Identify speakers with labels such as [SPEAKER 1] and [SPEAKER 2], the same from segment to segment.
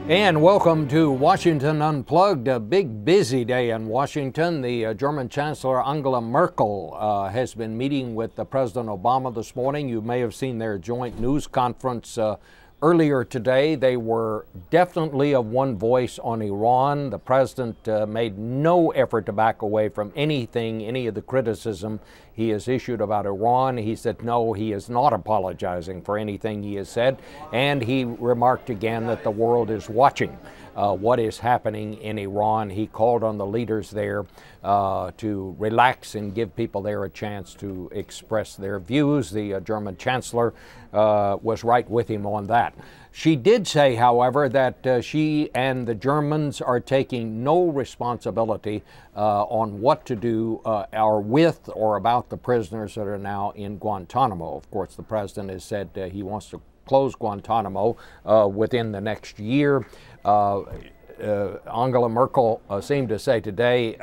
[SPEAKER 1] And welcome to Washington Unplugged, a big busy day in Washington. The German Chancellor Angela Merkel has been meeting with President Obama this morning. You may have seen their joint news conference earlier today. They were definitely of one voice on Iran. The president made no effort to back away from any of the criticism he has issued about Iran. He said no, he is not apologizing for anything he has said. And he remarked again that the world is watching what is happening in Iran. He called on the leaders there to relax and give people there a chance to express their views. The German Chancellor was right with him on that. She did say, however, that she and the Germans are taking no responsibility on what to do or with or about the prisoners that are now in Guantanamo. Of course, the president has said he wants to close Guantanamo within the next year. Angela Merkel seemed to say today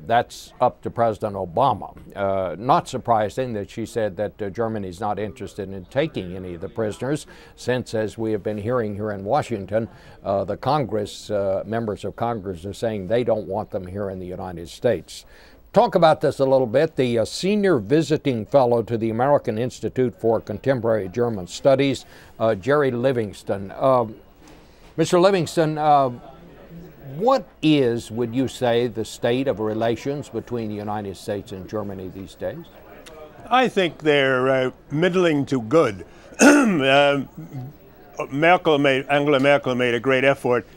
[SPEAKER 1] that's up to President Obama. Not surprising that she said that Germany is not interested in taking any of the prisoners, since, as we have been hearing here in Washington, the Congress, members of Congress are saying they don't want them here in the United States. Talk about this a little bit. The senior visiting fellow to the American Institute for Contemporary German Studies, Gerry Livingston. Mr. Livingston, what is, would you say, the state of relations between the United States and Germany these days?
[SPEAKER 2] I think they're middling to good. Angela Merkel made a great effort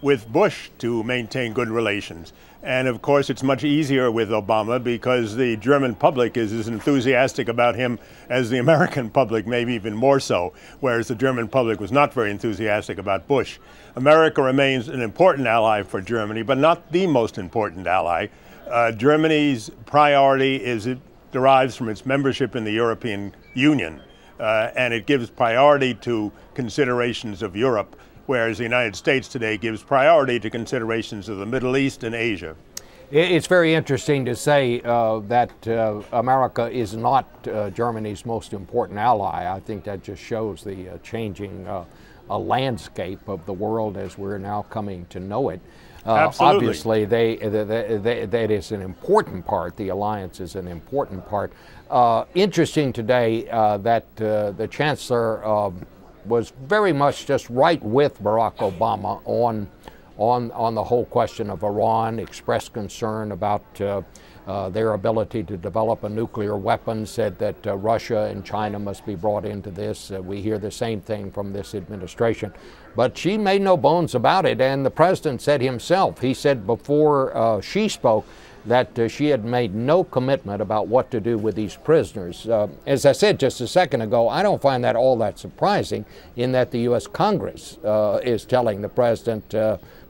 [SPEAKER 2] with Bush to maintain good relations. And of course, it's much easier with Obama because the German public is as enthusiastic about him as the American public, maybe even more so, whereas the German public was not very enthusiastic about Bush. America remains an important ally for Germany, but not the most important ally. Germany's priority it derives from its membership in the European Union, and it gives priority to considerations of Europe, whereas the United States today gives priority to considerations of the Middle East and Asia.
[SPEAKER 1] It's very interesting to say that America is not Germany's most important ally. I think that just shows the changing landscape of the world as we're now coming to know it.
[SPEAKER 2] Absolutely.
[SPEAKER 1] Obviously, that is an important part. The alliance is an important part. Interesting today that the Chancellor was very much just right with Barack Obama on the whole question of Iran, expressed concern about their ability to develop a nuclear weapon, said that Russia and China must be brought into this. We hear the same thing from this administration. But she made no bones about it, and the president said himself, he said before she spoke, that she had made no commitment about what to do with these prisoners. As I said just a second ago, I don't find that all that surprising, in that the U.S. Congress is telling the president,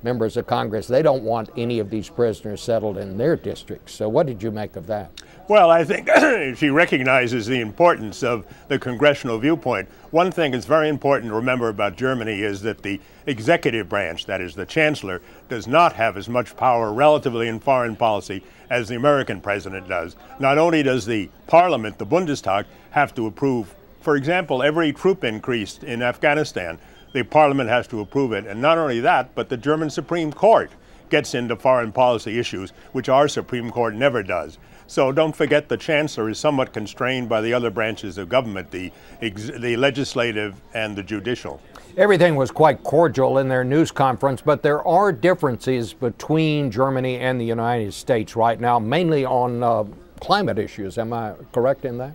[SPEAKER 1] members of Congress, they don't want any of these prisoners settled in their districts. So what did you make of that?
[SPEAKER 2] Well, I think she recognizes the importance of the congressional viewpoint. One thing that's very important to remember about Germany is that the executive branch, that is the Chancellor, does not have as much power relatively in foreign policy as the American president does. Not only does the parliament, the Bundestag, have to approve, for example, every troop increase in Afghanistan, the parliament has to approve it. And not only that, but the German Supreme Court gets into foreign policy issues, which our Supreme Court never does. So don't forget the Chancellor is somewhat constrained by the other branches of government, the legislative and the judicial.
[SPEAKER 1] Everything was quite cordial in their news conference, but there are differences between Germany and the United States right now, mainly on climate issues. Am I correct in that?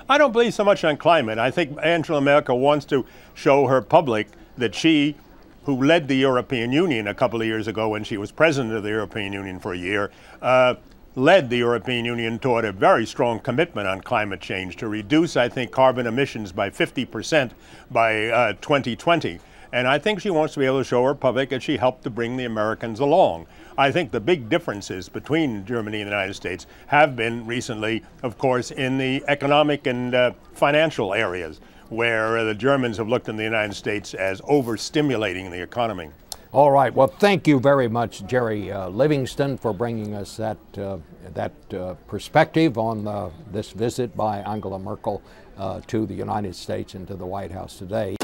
[SPEAKER 2] I don't believe so much on climate. I think Angela Merkel wants to show her public that she, who led the European Union a couple of years ago when she was president of the European Union for a year, led the European Union toward a very strong commitment on climate change to reduce, I think, carbon emissions by 50% by 2020. And I think she wants to be able to show her public that she helped to bring the Americans along. I think the big differences between Germany and the United States have been recently, of course, in the economic and financial areas, where the Germans have looked in the United States as overstimulating the economy.
[SPEAKER 1] All right. Well, thank you very much, Gerry Livingston, for bringing us that perspective on this visit by Angela Merkel to the United States and to the White House today.